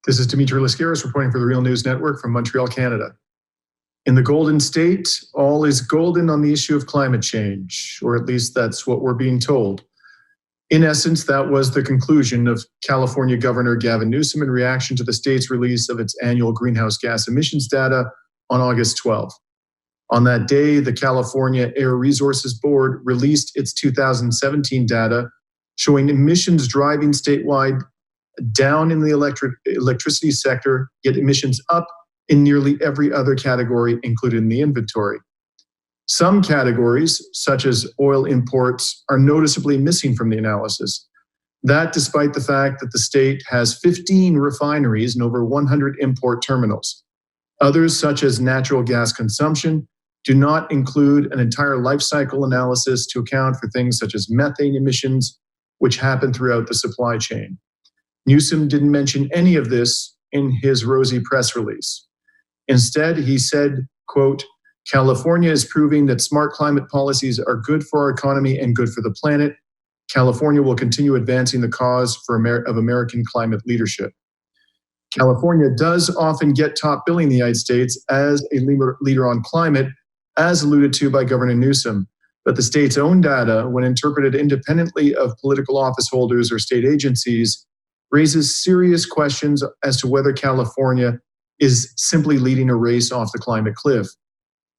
This is Dimitri Lascaris reporting for the Real News Network from Montreal, Canada. In the Golden State, all is golden on the issue of climate change, or at least that's what we're being told. In essence, that was the conclusion of California Governor Gavin Newsom in reaction to the state's release of its annual greenhouse gas emissions data on August 12. On that day, the California Air Resources Board released its 2017 data showing emissions driving statewide down in the electricity sector, yet emissions up in nearly every other category included in the inventory. Some categories, such as oil imports, are noticeably missing from the analysis. That despite the fact that the state has 15 refineries and over 100 import terminals. Others, such as natural gas consumption, do not include an entire life cycle analysis to account for things such as methane emissions, which happen throughout the supply chain. Newsom didn't mention any of this in his rosy press release. Instead, he said, quote, California is proving that smart climate policies are good for our economy and good for the planet. California will continue advancing the cause of American climate leadership. California does often get top billing in the United States as a leader on climate, as alluded to by Governor Newsom. But the state's own data, when interpreted independently of political office holders or state agencies, raises serious questions as to whether California is simply leading a race off the climate cliff.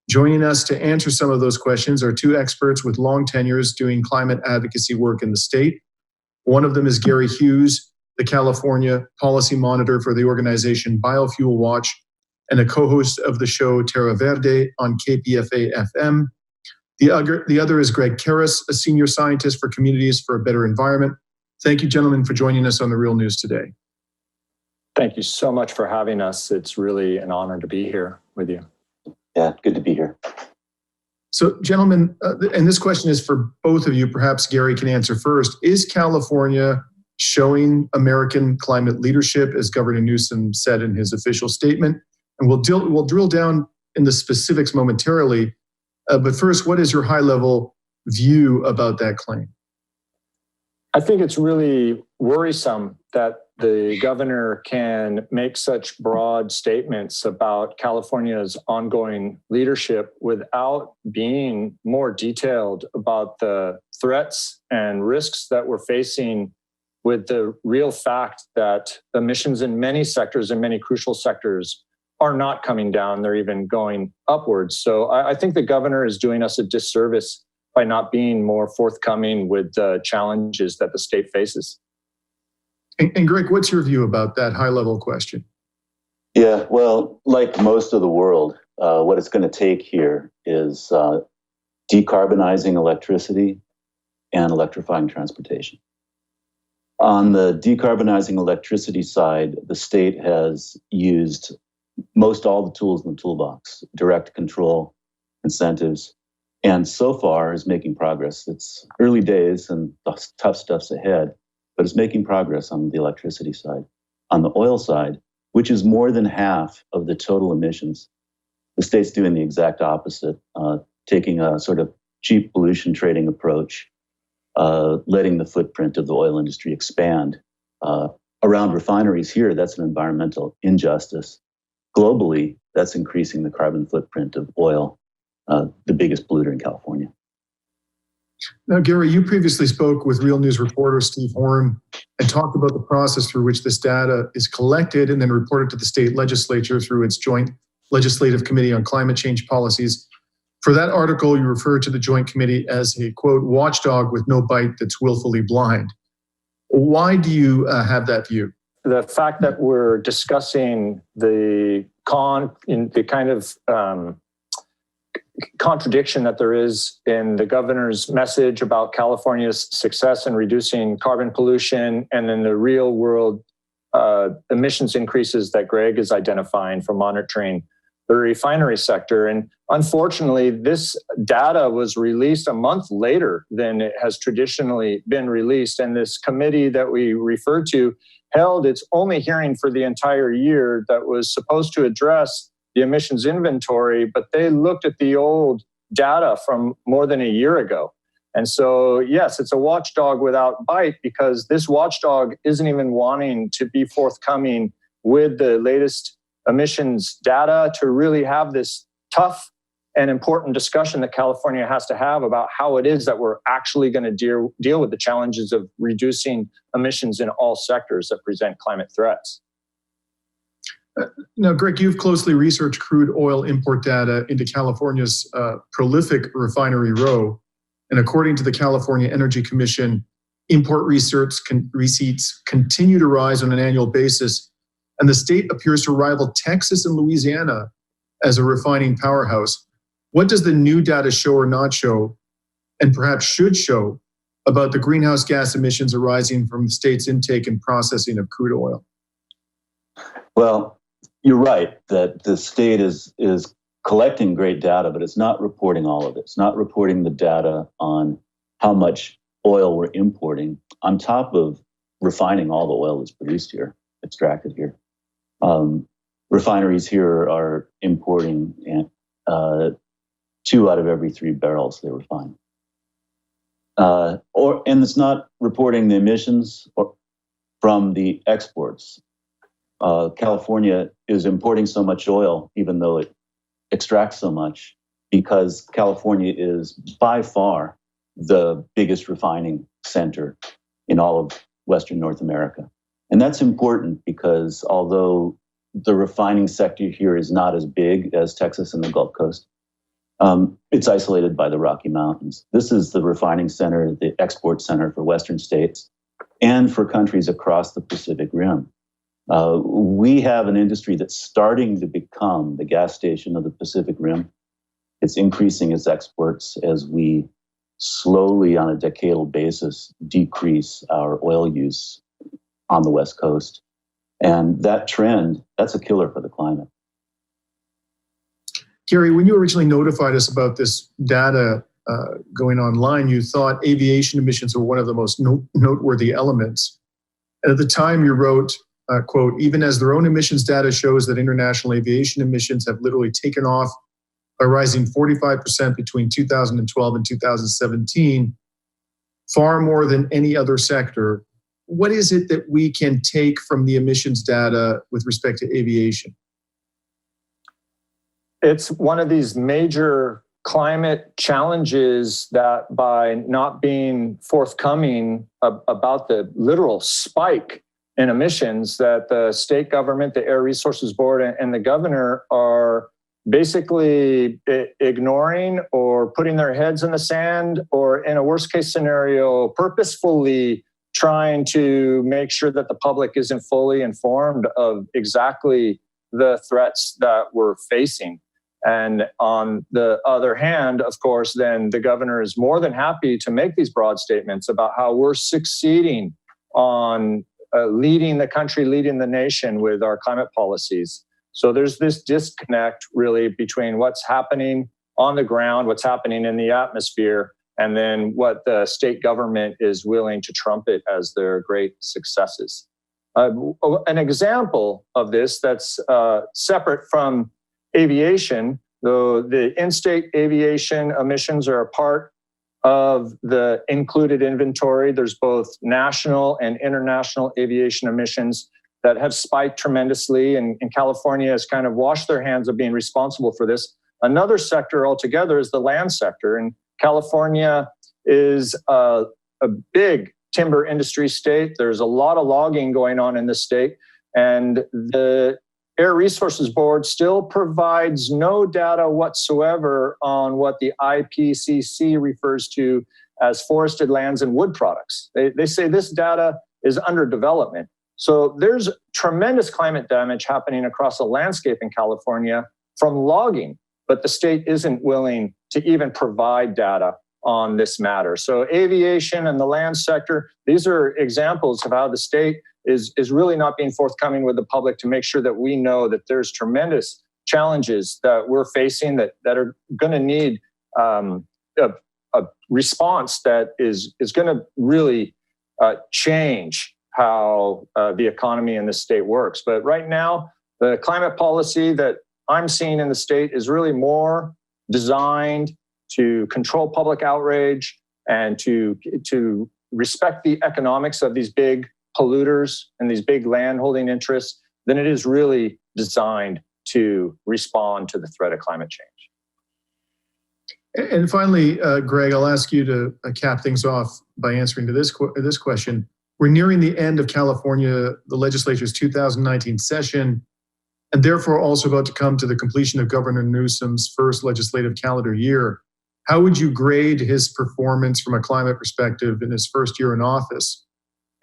Joining us to answer some of those questions are two experts with long tenures doing climate advocacy work in the state. One of them is Gary Hughes, the California policy monitor for the organization Biofuel Watch, and a co-host of the show Terra Verde on KPFA-FM. The other is Greg Karras, a senior scientist for Communities for a Better Environment. Thank you, gentlemen, for joining us on The Real News today. Thank you so much for having us. It's really an honor to be here with you. Yeah, good to be here. So, gentlemen, and this question is for both of you. Perhaps Gary can answer first. Is California showing American climate leadership, as Governor Newsom said in his official statement? And we'll drill down in the specifics momentarily. But first, what is your high-level view about that claim? I think it's really worrisome that the governor can make such broad statements about California's ongoing leadership without being more detailed about the threats and risks that we're facing with the real fact that emissions in many sectors and many crucial sectors are not coming down, they're even going upwards. So I think the governor is doing us a disservice by not being more forthcoming with the challenges that the state faces. And Greg, what's your view about that high-level question? Yeah, well, like most of the world, what it's going to take here is decarbonizing electricity and electrifying transportation. On the decarbonizing electricity side, the state has used most all the tools in the toolbox, direct control, incentives, and so far is making progress. It's early days and the tough stuff's ahead, but it's making progress on the electricity side. On the oil side, which is more than half of the total emissions, the state's doing the exact opposite, taking a sort of cheap pollution trading approach, letting the footprint of the oil industry expand. Around refineries here, that's an environmental injustice. Globally, that's increasing the carbon footprint of oil, the biggest polluter in California. Now, Gary, you previously spoke with Real News reporter Steve Horn and talked about the process through which this data is collected and then reported to the state legislature through its Joint Legislative Committee on Climate Change Policies. For that article, you referred to the Joint Committee as a, quote, watchdog with no bite that's willfully blind. Why do you have that view? The fact that we're discussing the contradiction that there is in the governor's message about California's success in reducing carbon pollution and then the real world emissions increases that Greg is identifying for monitoring the refinery sector. And unfortunately, this data was released a month later than it has traditionally been released. And this committee that we refer to held its only hearing for the entire year that was supposed to address the emissions inventory, but they looked at the old data from more than a year ago. And so, yes, it's a watchdog without bite because this watchdog isn't even wanting to be forthcoming with the latest emissions data to really have this tough and important discussion that California has to have about how it is that we're actually going to deal with the challenges of reducing emissions in all sectors that present climate threats. Now, Greg, you've closely researched crude oil import data into California's prolific refinery row. And according to the California Energy Commission, import receipts continue to rise on an annual basis. And the state appears to rival Texas and Louisiana as a refining powerhouse. What does the new data show or not show, and perhaps should show, about the greenhouse gas emissions arising from the state's intake and processing of crude oil? Well, you're right that the state is collecting great data, but it's not reporting all of it. It's not reporting the data on how much oil we're importing on top of refining all the oil that's produced here, extracted here. Refineries here are importing 2 out of every 3 barrels they refine. And it's not reporting the emissions from the exports. California is importing so much oil, even though it extracts so much, because California is by far the biggest refining center in all of Western North America. And that's important because although the refining sector here is not as big as Texas and the Gulf Coast, it's isolated by the Rocky Mountains. This is the refining center, the export center for Western states and for countries across the Pacific Rim. We have an industry that's starting to become the gas station of the Pacific Rim. It's increasing its exports as we slowly, on a decadal basis, decrease our oil use on the West Coast. And that trend, that's a killer for the climate. Gary, when you originally notified us about this data going online, you thought aviation emissions were one of the most noteworthy elements. And at the time you wrote, quote, even as their own emissions data shows that international aviation emissions have literally taken off by rising 45% between 2012 and 2017, far more than any other sector. What is it that we can take from the emissions data with respect to aviation? It's one of these major climate challenges that by not being forthcoming about the literal spike in emissions that the state government, the Air Resources Board, and the governor are basically ignoring or putting their heads in the sand, or in a worst case scenario, purposefully trying to make sure that the public isn't fully informed of exactly the threats that we're facing. And on the other hand, of course, then the governor is more than happy to make these broad statements about how we're succeeding on leading the country, leading the nation with our climate policies. So there's this disconnect really between what's happening on the ground, what's happening in the atmosphere, and then what the state government is willing to trumpet as their great successes. An example of this that's separate from aviation, though the in-state aviation emissions are a part of the included inventory. There's both national and international aviation emissions that have spiked tremendously, and California has kind of washed their hands of being responsible for this. Another sector altogether is the land sector, and California is a big timber industry state. There's a lot of logging going on in the state, and the Air Resources Board still provides no data whatsoever on what the IPCC refers to as forested lands and wood products. They say this data is under development. So there's tremendous climate damage happening across the landscape in California from logging, but the state isn't willing to even provide data on this matter. So aviation and the land sector, these are examples of how the state is really not being forthcoming with the public to make sure that we know that there's tremendous challenges that we're facing that are going to need a response that is going to really change how the economy in the state works. But right now, the climate policy that I'm seeing in the state is really more designed to control public outrage and to respect the economics of these big polluters and these big land holding interests then it is really designed to respond to the threat of climate change. And finally, Greg, I'll ask you to cap things off by answering to this question. We're nearing the end of California, the legislature's 2019 session, and therefore also about to come to the completion of Governor Newsom's first legislative calendar year. How would you grade his performance from a climate perspective in his first year in office?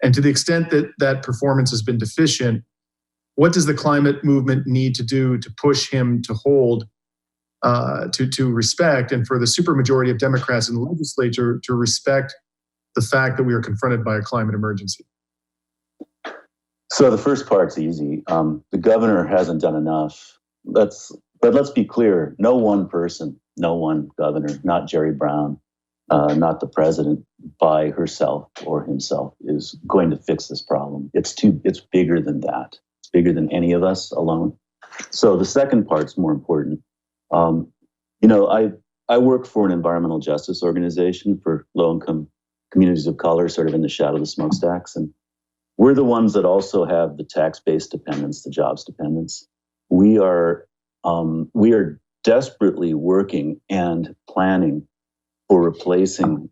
And to the extent that that performance has been deficient, what does the climate movement need to do to push him to hold, to respect, and for the supermajority of Democrats in the legislature to respect the fact that we are confronted by a climate emergency? So the first part's easy. The governor hasn't done enough. But let's be clear, no one person, no one governor, not Jerry Brown, not the president by herself or himself is going to fix this problem. It's bigger than that. It's bigger than any of us alone. So the second part's more important. I work for an environmental justice organization for low-income communities of color, sort of in the shadow of the smokestacks. And we're the ones that also have the tax-based dependence, the jobs dependence. We are desperately working and planning for replacing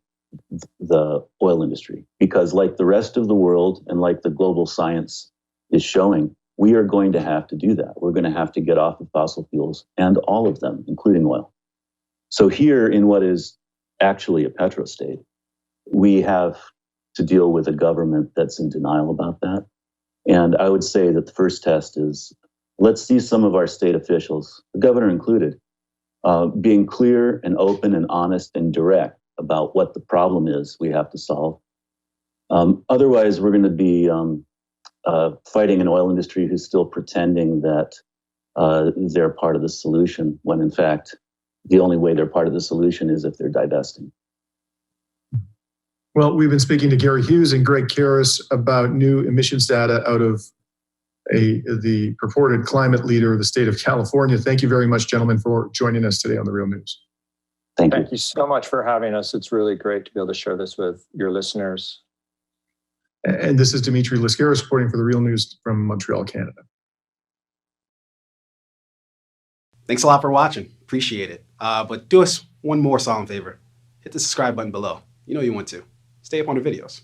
the oil industry, because like the rest of the world and like the global science is showing, we are going to have to do that. We're going to have to get off of fossil fuels, and all of them, including oil. So here in what is actually a petrostate, we have to deal with a government that's in denial about that. And I would say that the first test is, let's see some of our state officials, the governor included, being clear and open and honest and direct about what the problem is we have to solve. Otherwise, we're going to be fighting an oil industry who's still pretending that they're part of the solution, when in fact, the only way they're part of the solution is if they're divesting. Well, we've been speaking to Gary Hughes and Greg Karras about new emissions data out of the purported climate leader of the state of California. Thank you very much, gentlemen, for joining us today on The Real News. Thank you so much for having us. It's really great to be able to share this with your listeners. And this is Dimitri Lascaris reporting for The Real News from Montreal, Canada. Thanks a lot for watching. Appreciate it. But do us one more solemn favor. Hit the subscribe button below. You know you want to. Stay up on the videos.